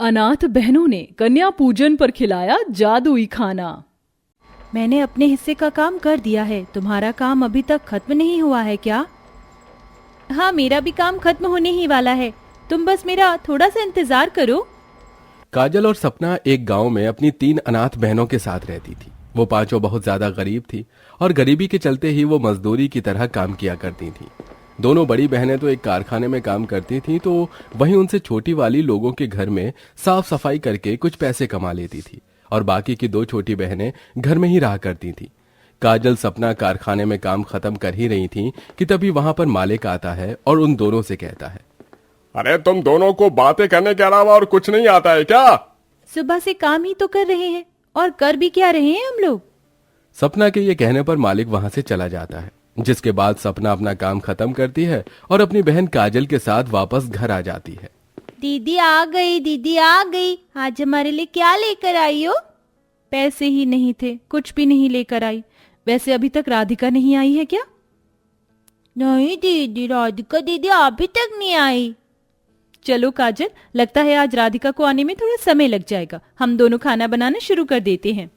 अनाथ बहनों ने कन्या पूजन पर खिलाया जादुई खाना। मैंने अपने हिस्से का काम कर दिया है, तुम्हारा काम अभी तक खत्म नहीं हुआ है क्या? हाँ, मेरा भी काम खत्म होने ही वाला है, तुम बस मेरा थोड़ा सा इंतजार करो। काजल और सपना एक गांव में अपनी 3 अनाथ बहनों के साथ रहती थी। वो पांचों बहुत ज्यादा गरीब थी और गरीबी के चलते ही वो मजदूरी की तरह काम किया करती थी। दोनों बड़ी बहनें तो एक कारखाने में काम करती थीं, तो वहीं उनसे छोटी वाली लोगों के घर में साफ सफाई करके कुछ पैसे कमा लेती थी और बाकी की 2 छोटी बहनें घर में ही रहा करती थीं। काजल सपना कारखाने में काम खत्म कर ही रही थी कि तभी वहां पर मालिक आता है और उन दोनों से कहता है, अरे तुम दोनों को बातें करने के अलावा और कुछ नहीं आता है क्या? सुबह से काम ही तो कर रहे हैं, और कर भी क्या रहे हैं हम लोग। सपना के ये कहने पर मालिक वहां से चला जाता है, जिसके बाद सपना अपना काम खत्म करती है और अपनी बहन काजल के साथ वापस घर आ जाती है। दीदी आ गई, दीदी आ गई, आज हमारे लिए क्या लेकर आई हो? पैसे ही नहीं थे, कुछ भी नहीं लेकर आई। वैसे अभी तक राधिका नहीं आई है क्या? नहीं दीदी, राधिका दीदी अभी तक नहीं आई। चलो काजल, लगता है आज राधिका को आने में थोड़ा समय लग जाएगा, हम दोनों खाना बनाना शुरू कर देते हैं।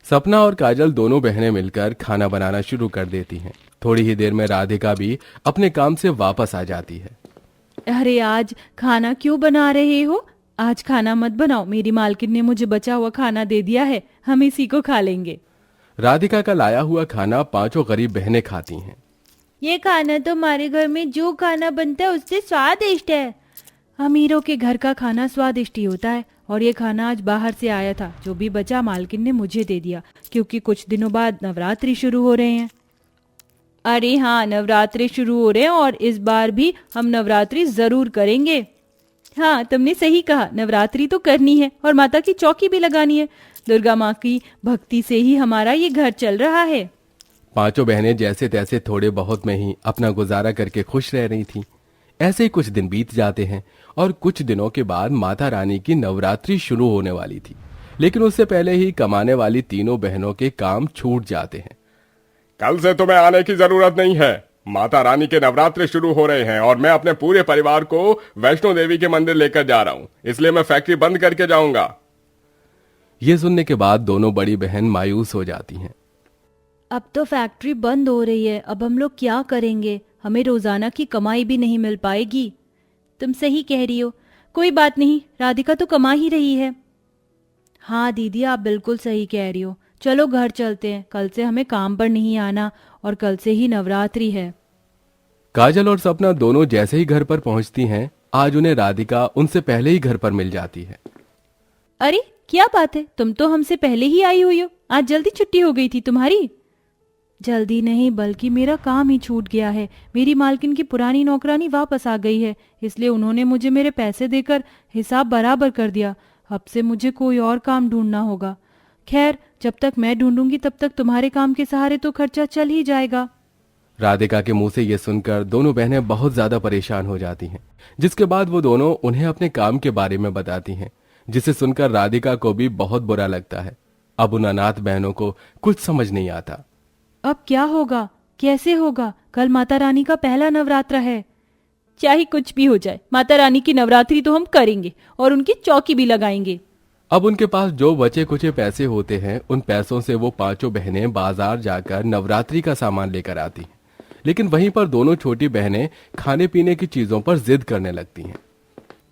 सपना और काजल दोनों बहनें मिलकर खाना बनाना शुरू कर देती हैं। थोड़ी ही देर में राधिका भी अपने काम से वापस आ जाती है। अरे आज खाना क्यों बना रहे हो? आज खाना मत बनाओ, मेरी मालकिन ने मुझे बचा हुआ खाना दे दिया है, हम इसी को खा लेंगे। राधिका का लाया हुआ खाना पांचों गरीब बहनें खाती हैं। ये खाना तो हमारे घर में जो खाना बनता है उससे स्वादिष्ट है। अमीरों के घर का खाना स्वादिष्ट ही होता है, और ये खाना आज बाहर से आया था, जो भी बचा मालकिन ने मुझे दे दिया, क्योंकि कुछ दिनों बाद नवरात्रि शुरू हो रहे हैं। अरे हाँ, नवरात्रि शुरू हो रहे हैं और इस बार भी हम नवरात्रि जरूर करेंगे। हाँ, तुमने सही कहा, नवरात्रि तो करनी है और माता की चौकी भी लगानी है। दुर्गा माँ की भक्ति से ही हमारा ये घर चल रहा है। पांचों बहनें जैसे तैसे थोड़े बहुत में ही अपना गुजारा करके खुश रह रही थीं। ऐसे ही कुछ दिन बीत जाते हैं और कुछ दिनों के बाद माता रानी की नवरात्रि शुरू होने वाली थी, लेकिन उससे पहले ही कमाने वाली तीनों बहनों के काम छूट जाते हैं। कल से तुम्हें आने की जरूरत नहीं है, माता रानी के नवरात्रि शुरू हो रहे हैं और मैं अपने पूरे परिवार को वैष्णो देवी के मंदिर लेकर जा रहा हूँ, इसलिए मैं फैक्ट्री बंद करके जाऊंगा। ये सुनने के बाद दोनों बड़ी बहन मायूस हो जाती हैं। अब तो फैक्ट्री बंद हो रही है, अब हम लोग क्या करेंगे? हमें रोजाना की कमाई भी नहीं मिल पाएगी। तुम सही कह रही हो, कोई बात नहीं, राधिका तो कमा ही रही है। हाँ दीदी, आप बिल्कुल सही कह रही हो, चलो घर चलते हैं, कल से हमें काम पर नहीं आना और कल से ही नवरात्रि है। काजल और सपना दोनों जैसे ही घर पर पहुंचती हैं, आज उन्हें राधिका उनसे पहले ही घर पर मिल जाती है। अरे क्या बात है, तुम तो हमसे पहले ही आई हुई हो, आज जल्दी छुट्टी हो गई थी तुम्हारी? जल्दी नहीं, बल्कि मेरा काम ही छूट गया है। मेरी मालकिन की पुरानी नौकरानी वापस आ गई है, इसलिए उन्होंने मुझे मेरे पैसे देकर हिसाब बराबर कर दिया। अब से मुझे कोई और काम ढूंढना होगा। खैर, जब तक मैं ढूंढूंगी तब तक तुम्हारे काम के सहारे तो खर्चा चल ही जाएगा। राधिका के मुंह से ये सुनकर दोनों बहनें बहुत ज्यादा परेशान हो जाती हैं, जिसके बाद वो दोनों उन्हें अपने काम के बारे में बताती हैं, जिसे सुनकर राधिका को भी बहुत बुरा लगता है। अब उन अनाथ बहनों को कुछ समझ नहीं आता। अब क्या होगा, कैसे होगा? कल माता रानी का पहला नवरात्र है। चाहे कुछ भी हो जाए, माता रानी की नवरात्रि तो हम करेंगे और उनकी चौकी भी लगाएंगे। अब उनके पास जो बचे कुचे पैसे होते हैं, उन पैसों से वो पांचों बहनें बाजार जाकर नवरात्रि का सामान लेकर आती हैं, लेकिन वहीं पर दोनों छोटी बहनें खाने पीने की चीजों पर जिद करने लगती हैं।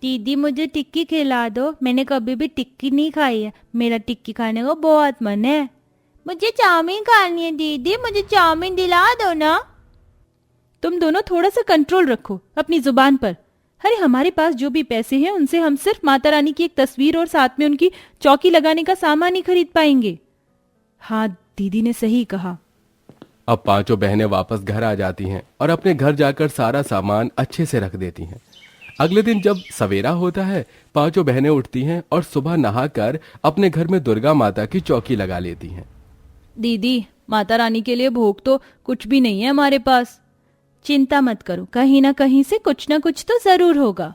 दीदी मुझे टिक्की खिला दो, मैंने कभी भी टिक्की नहीं खाई है, मेरा टिक्की खाने का बहुत मन है। मुझे चाउमीन खानी है दीदी, मुझे चाउमीन दिला दो ना। तुम दोनों थोड़ा सा कंट्रोल रखो अपनी जुबान पर। अरे हमारे पास जो भी पैसे हैं उनसे हम सिर्फ माता रानी की एक तस्वीर और साथ में उनकी चौकी लगाने का सामान ही खरीद पाएंगे। हाँ, दीदी ने सही कहा। अब पांचों बहनें वापस घर आ जाती हैं और अपने घर जाकर सारा सामान अच्छे से रख देती हैं। अगले दिन जब सवेरा होता है, पांचों बहनें उठती हैं और सुबह नहाकर अपने घर में दुर्गा माता की चौकी लगा लेती हैं। दीदी, माता रानी के लिए भोग तो कुछ भी नहीं है हमारे पास। चिंता मत करो, कहीं ना कहीं से कुछ ना कुछ तो जरूर होगा।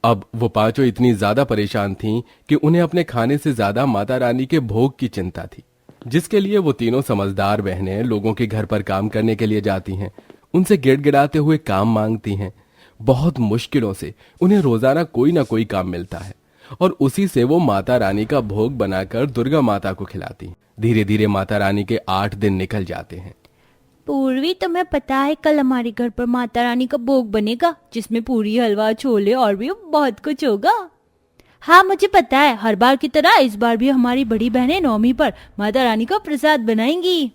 अब वो पांचों इतनी ज्यादा परेशान थीं कि उन्हें अपने खाने से ज्यादा माता रानी के भोग की चिंता थी, जिसके लिए वो तीनों समझदार बहनें लोगों के घर पर काम करने के लिए जाती हैं, उनसे गिड़गिड़ाते हुए काम मांगती हैं। बहुत मुश्किलों से उन्हें रोजाना कोई ना कोई काम मिलता है और उसी से वो माता रानी का भोग बनाकर दुर्गा माता को खिलाती हैं। धीरे धीरे माता रानी के 8 दिन निकल जाते हैं। पूर्वी, तुम्हें पता है कल हमारे घर पर माता रानी का भोग बनेगा, जिसमें पूरी, हलवा, छोले और भी बहुत कुछ होगा। हाँ, मुझे पता है। हर बार की तरह इस बार भी हमारी बड़ी बहनें नवमी पर माता रानी का प्रसाद बनाएंगी।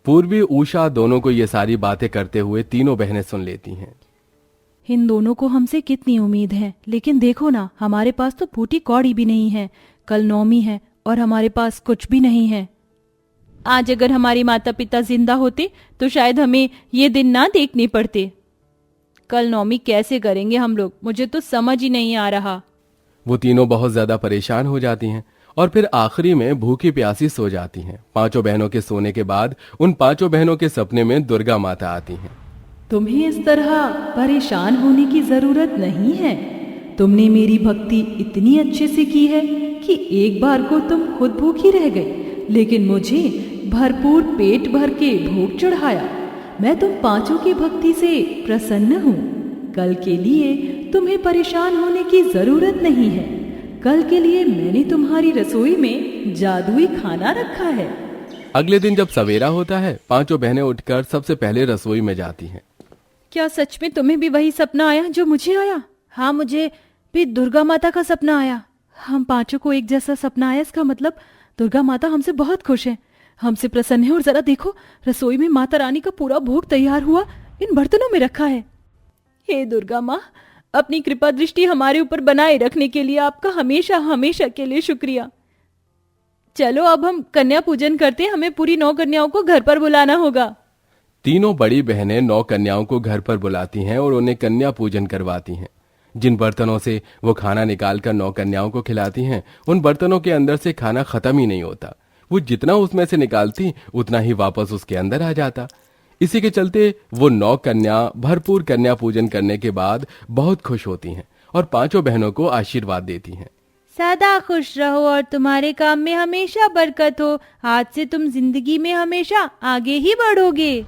पूर्वी, उषा दोनों को ये सारी बातें करते हुए तीनों बहनें सुन लेती हैं। इन दोनों को हमसे कितनी उम्मीद है, लेकिन देखो ना, हमारे पास तो फूटी कौड़ी भी नहीं है। कल नवमी है और हमारे पास कुछ भी नहीं है। आज अगर हमारी माता पिता जिंदा होते तो शायद हमें ये दिन ना देखने पड़ते। कल नवमी कैसे करेंगे हम लोग, मुझे तो समझ ही नहीं आ रहा। वो तीनों बहुत ज्यादा परेशान हो जाती हैं और फिर आखिरी में भूखी प्यासी सो जाती हैं। 5 बहनों के सोने के बाद उन 5 बहनों के सपने में दुर्गा माता आती हैं। तुम्हें इस तरह परेशान होने की जरूरत नहीं है। तुमने मेरी भक्ति इतनी अच्छे से की है कि एक बार को तुम खुद भूखी रह गई, लेकिन मुझे भरपूर पेट भर के भोग चढ़ाया। मैं तुम 5 की भक्ति से प्रसन्न हूँ। कल के लिए तुम्हें परेशान होने की जरूरत नहीं है। कल के लिए मैंने तुम्हारी रसोई में जादुई खाना रखा है। अगले दिन जब सवेरा होता है, 5 बहनें उठकर सबसे पहले रसोई में जाती हैं। क्या सच में तुम्हें भी वही सपना आया जो मुझे आया? हाँ, मुझे भी दुर्गा माता का सपना आया। हम 5 को एक जैसा सपना आया, इसका मतलब दुर्गा माता हमसे बहुत खुश है, हमसे प्रसन्न है। और जरा देखो, रसोई में माता रानी का पूरा भोग तैयार हुआ इन बर्तनों में रखा है। हे दुर्गा माँ, अपनी कृपा दृष्टि हमारे ऊपर बनाए रखने के लिए आपका हमेशा हमेशा के लिए शुक्रिया। चलो अब हम कन्या पूजन करते हैं। हमें पूरी 9 कन्याओं को घर पर बुलाना होगा। तीनों बड़ी बहनें 9 कन्याओं को घर पर बुलाती हैं और उन्हें कन्या पूजन करवाती हैं। जिन बर्तनों से वो खाना निकालकर 9 कन्याओं को खिलाती हैं, उन बर्तनों के अंदर से खाना खत्म ही नहीं होता। वो जितना उसमें से निकालती उतना ही वापस उसके अंदर आ जाता। इसी के चलते वो 9 कन्या भरपूर कन्या पूजन करने के बाद बहुत खुश होती हैं और 5 बहनों को आशीर्वाद देती हैं। सदा खुश रहो और तुम्हारे काम में हमेशा बरकत हो। आज से तुम जिंदगी में हमेशा आगे ही बढ़ोगे।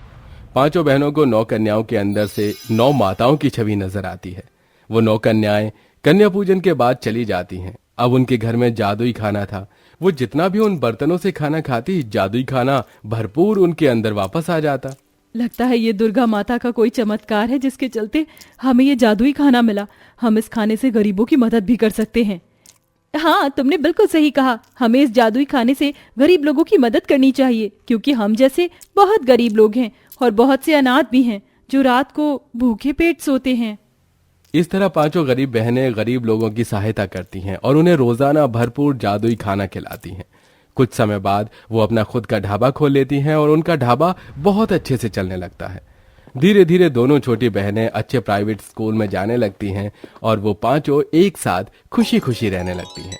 5 बहनों को 9 कन्याओं के अंदर से 9 माताओं की छवि नजर आती है। वो 9 कन्याएं कन्या पूजन के बाद चली जाती हैं। अब उनके घर में जादुई खाना था। वो जितना भी उन बर्तनों से खाना खाती, जादुई खाना भरपूर उनके अंदर वापस आ जाता। लगता है ये दुर्गा माता का कोई चमत्कार है जिसके चलते हमें ये जादुई खाना मिला। हम इस खाने से गरीबों की मदद भी कर सकते हैं। हाँ, तुमने बिल्कुल सही कहा। हमें इस जादुई खाने से गरीब लोगों की मदद करनी चाहिए, क्योंकि हम जैसे बहुत गरीब लोग हैं और बहुत से अनाथ भी हैं जो रात को भूखे पेट सोते हैं। इस तरह 5 गरीब बहनें गरीब लोगों की सहायता करती हैं और उन्हें रोजाना भरपूर जादुई खाना खिलाती हैं। कुछ समय बाद वो अपना खुद का ढाबा खोल लेती हैं और उनका ढाबा बहुत अच्छे से चलने लगता है। धीरे धीरे दोनों छोटी बहनें अच्छे प्राइवेट स्कूल में जाने लगती हैं और वो 5 एक साथ खुशी खुशी रहने लगती हैं।